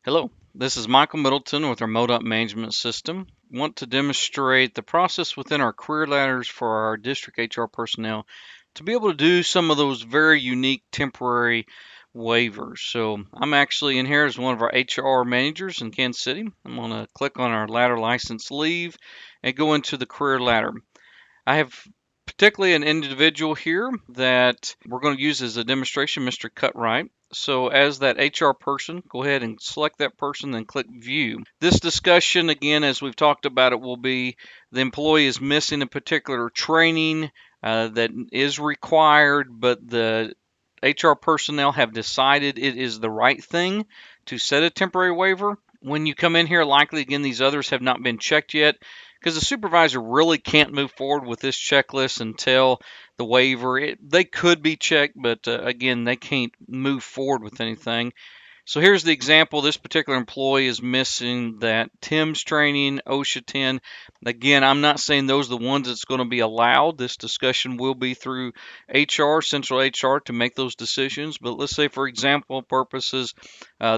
Hello, this is Michael Middleton with our Mode Up Management System. Want to demonstrate the process within our career ladders for our district HR personnel to be able to do some of those very unique temporary waivers. So I'm actually in here as one of our HR managers in Kansas City. I'm going to click on our ladder license leave and go into the career ladder. I have particularly an individual here that we're going to use as a demonstration, Mr. Cutright. So as that HR person, go ahead and select that person, then click View. This discussion, again, as we've talked about it, will be the employee is missing a particular training that is required, but the HR personnel have decided it is the right thing to set a temporary waiver. When you come in here, likely, again, these others have not been checked yet because the supervisor really can't move forward with this checklist until the waiver. They could be checked, but again, they can't move forward with anything. So here's the example. This particular employee is missing that TIMS training, OSHA 10. Again, I'm not saying those are the ones that's going to be allowed. This discussion will be through HR, central HR, to make those decisions. But let's say, for example purposes,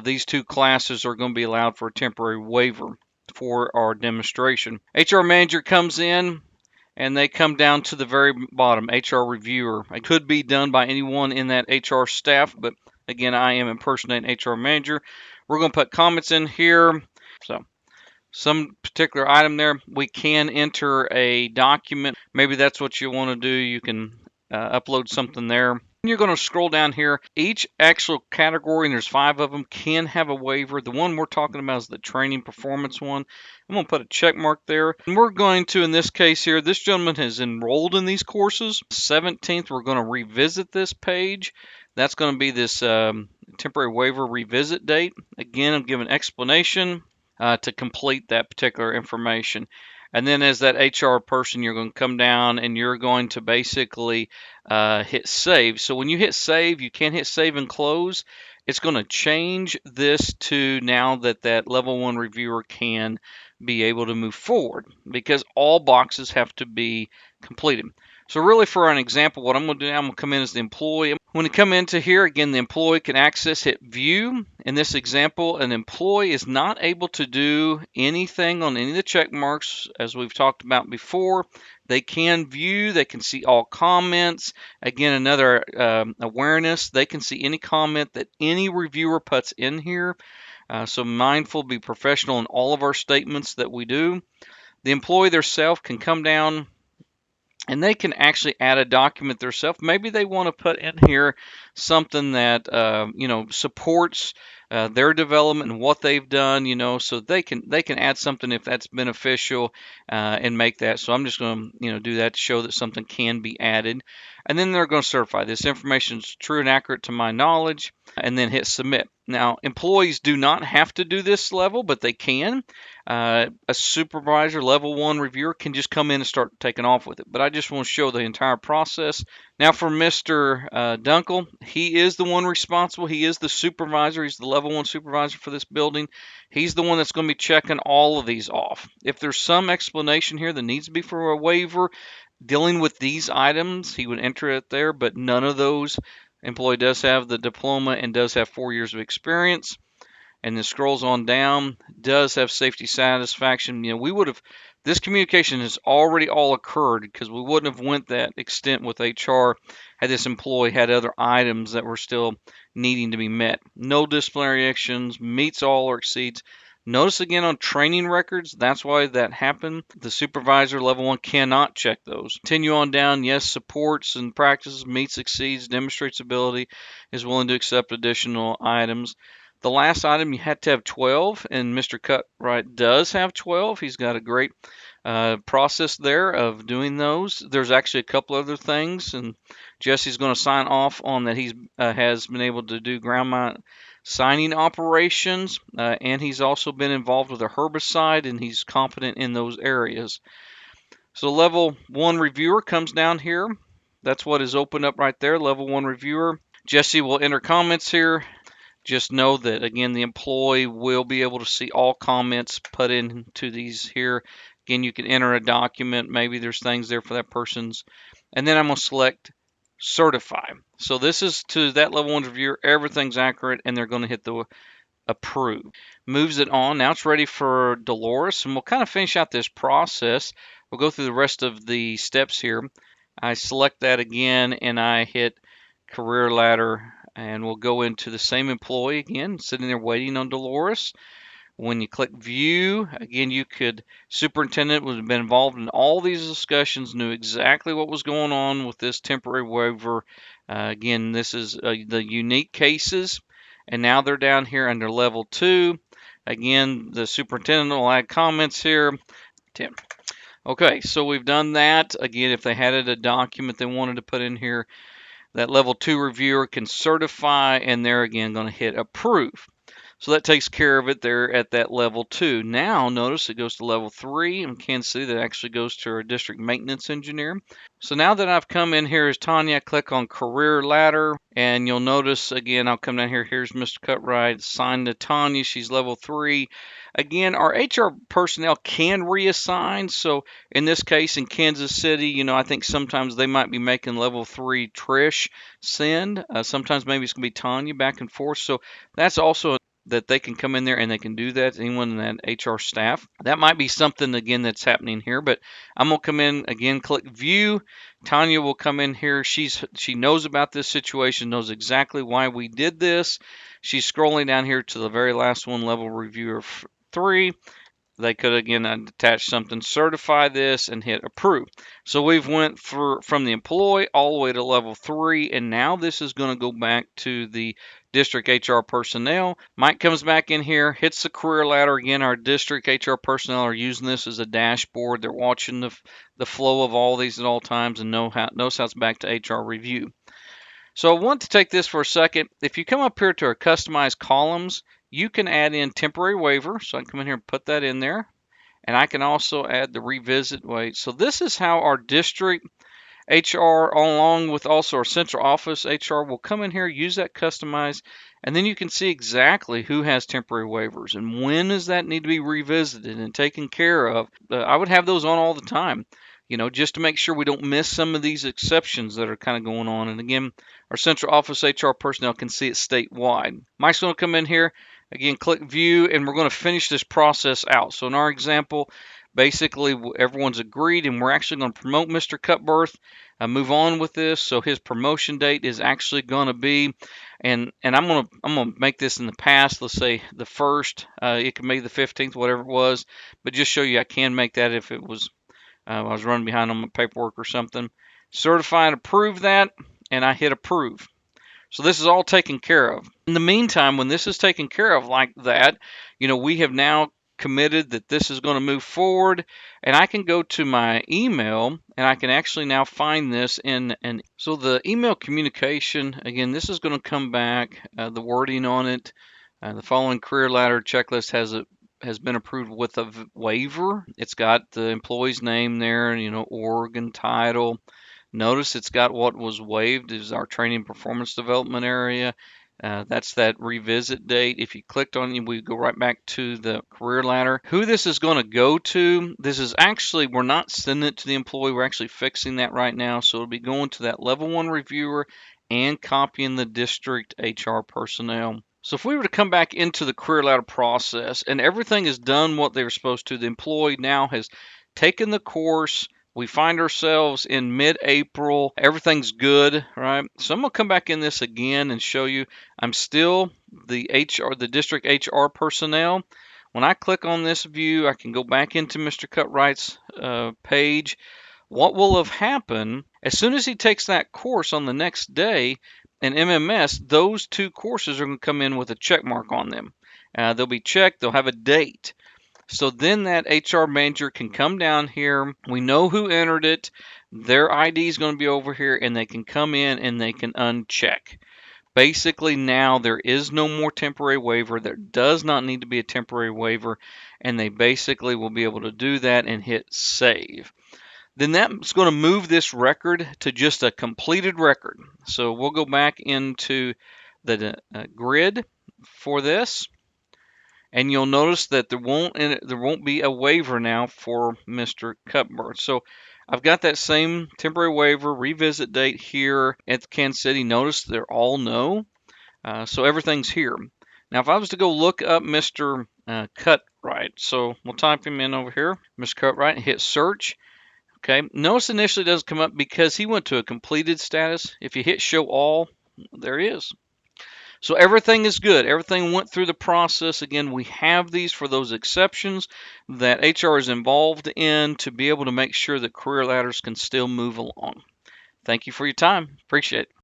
these two classes are going to be allowed for a temporary waiver for our demonstration. HR manager comes in and they come down to the very bottom, HR reviewer. It could be done by anyone in that HR staff, but again, I am impersonating HR manager. We're going to put comments in here. So some particular item there, we can enter a document. Maybe that's what you want to do. You can upload something there. You're going to scroll down here. Each actual category, and there's 5 of them, can have a waiver. The one we're talking about is the training performance one. I'm going to put a check mark there. And we're going to, in this case here, this gentleman has enrolled in these courses. 17th, we're going to revisit this page. That's going to be this temporary waiver revisit date. Again, I'm giving explanation to complete that particular information. And then as that HR person, you're going to come down and you're going to basically hit save. So when you hit save, you can't hit save and close. It's going to change this to now that that level 1 reviewer can be able to move forward because all boxes have to be completed. So really for an example, what I'm going to do now, I'm going to come in as the employee. When you come into here, again, the employee can access, hit view. In this example, an employee is not able to do anything on any of the check marks, as we've talked about before. They can view, they can see all comments. Again, another awareness, they can see any comment that any reviewer puts in here. So mindful, be professional in all of our statements that we do. The employee themselves can come down and they can actually add a document themselves. Maybe they want to put in here something that supports their development and what they've done. So they can add something if that's beneficial and make that. So I'm just going to do that to show that something can be added, and then they're going to certify this information is true and accurate to my knowledge, and then hit submit. Now, employees do not have to do this level, but they can. A supervisor, level 1 reviewer, can just come in and start taking off with it. But I just want to show the entire process. Now for Mr. Dunkel, he is the one responsible. He is the supervisor. He's the level 1 supervisor for this building. He's the one that's going to be checking all of these off. If there's some explanation here that needs to be for a waiver dealing with these items, he would enter it there, but none of those. Employee does have the diploma and does have 4 years of experience, and then scrolls on down, does have safety satisfaction. We would have, this communication has already all occurred because we wouldn't have went that extent with HR had this employee had other items that were still needing to be met. No disciplinary actions, meets all or exceeds. Notice again on training records, that's why that happened. The supervisor level 1 cannot check those. Continue on down, yes, supports and practices, meets, exceeds, demonstrates ability, is willing to accept additional items. The last item, you had to have 12, and Mr. Cutright does have 12. He's got a great process there of doing those. There's actually a couple other things, and Jesse's going to sign off on that. He has been able to do ground mount signing operations, and he's also been involved with a herbicide, and he's competent in those areas. So level 1 reviewer comes down here. That's what is opened up right there, level 1 reviewer. Jesse will enter comments here. Just know that, again, the employee will be able to see all comments put into these here. Again, you can enter a document. Maybe there's things there for that person's. And then I'm going to select certify. So this is to that level 1 reviewer. Everything's accurate, and they're going to hit the approve. Moves it on. Now it's ready for Dolores, and we'll kind of finish out this process. We'll go through the rest of the steps here. I select that again and I hit career ladder, and we'll go into the same employee again, sitting there waiting on Dolores. When you click view, again, you could, superintendent would have been involved in all these discussions, knew exactly what was going on with this temporary waiver. Again, this is the unique cases, and now they're down here under level 2. Again, the superintendent will add comments here. Tim. Okay, so we've done that. Again, if they had a document they wanted to put in here, that level 2 reviewer can certify, and they're again going to hit approve. So that takes care of it there at that level 2. Now notice it goes to level 3 in Kansas City. That actually goes to our district maintenance engineer. So now that I've come in here as Tanya, I click on career ladder, and you'll notice again I'll come down here. Here's Mr. Cutright, assigned to Tanya. She's level 3. Again, our HR personnel can reassign. So in this case, in Kansas City, I think sometimes they might be making level 3 Trish send. Sometimes maybe it's going to be Tanya back and forth. So that's also that they can come in there and they can do that. Anyone in that HR staff. That might be something again that's happening here, but I'm gonna come in again, click view. Tanya will come in here. She knows about this situation, knows exactly why we did this. She's scrolling down here to the very last one, level reviewer 3. They could again attach something, certify this, and hit approve. So we've went from the employee all the way to level 3, and now this is going to go back to the district HR personnel. Mike comes back in here, hits the career ladder again. Our district HR personnel are using this as a dashboard. They're watching the flow of all these at all times and knows how it's back to HR review. So I want to take this for a second. If you come up here to our customized columns, you can add in temporary waiver. So I can come in here and put that in there. And I can also add the revisit wait. So this is how our district HR, along with also our central office HR, will come in here, use that customize, and then you can see exactly who has temporary waivers and when does that need to be revisited and taken care of. I would have those on all the time, just to make sure we don't miss some of these exceptions that are kind of going on. And again, our central office HR personnel can see it statewide. Mike's going to come in here, again, click view, and we're going to finish this process out. So in our example, basically everyone's agreed, and we're actually going to promote Mr. Cutbirth, move on with this. So his promotion date is actually going to be, and I'm gonna make this in the past. Let's say the first. It can be the 15th, whatever it was, but just show you I can make that if it was I was running behind on my paperwork or something. Certify and approve that, and I hit approve. So this is all taken care of. In the meantime, when this is taken care of like that, we have now committed that this is going to move forward, and I can go to my email and I can actually now find this so the email communication, again, this is going to come back, the wording on it, the following career ladder checklist has been approved with a waiver. It's got the employee's name there, org and title. Notice it's got what was waived is our training performance development area. That's that revisit date. If you clicked on it, we go right back to the career ladder. Who this is going to go to, this is actually, we're not sending it to the employee. We're actually fixing that right now. So it'll be going to that level 1 reviewer and copying the district HR personnel. So if we were to come back into the career ladder process and everything is done what they were supposed to, the employee now has taken the course. We find ourselves in mid-April. Everything's good, right? So I'm going to come back in this again and show you I'm still the district HR personnel. When I click on this view, I can go back into Mr. Cutright's page. What will have happened, as soon as he takes that course on the next day in MMS, those 2 courses are going to come in with a check mark on them. They'll be checked. They'll have a date. So then that HR manager can come down here. We know who entered it. Their ID is going to be over here, and they can come in and they can uncheck. Basically, now there is no more temporary waiver. There does not need to be a temporary waiver, and they basically will be able to do that and hit save. Then that's going to move this record to just a completed record. So we'll go back into the grid for this. And you'll notice that there won't be a waiver now for Mr. Cutbirth. So I've got that same temporary waiver revisit date here at Kansas City. Notice they're all no. So everything's here. Now, if I was to go look up Mr. Cutright, so we'll type him in over here, Mr. Cutright, and hit search. Okay, notice initially it doesn't come up because he went to a completed status. If you hit show all, there he is. So everything is good. Everything went through the process. Again, we have these for those exceptions that HR is involved in to be able to make sure that career ladders can still move along. Thank you for your time. Appreciate it.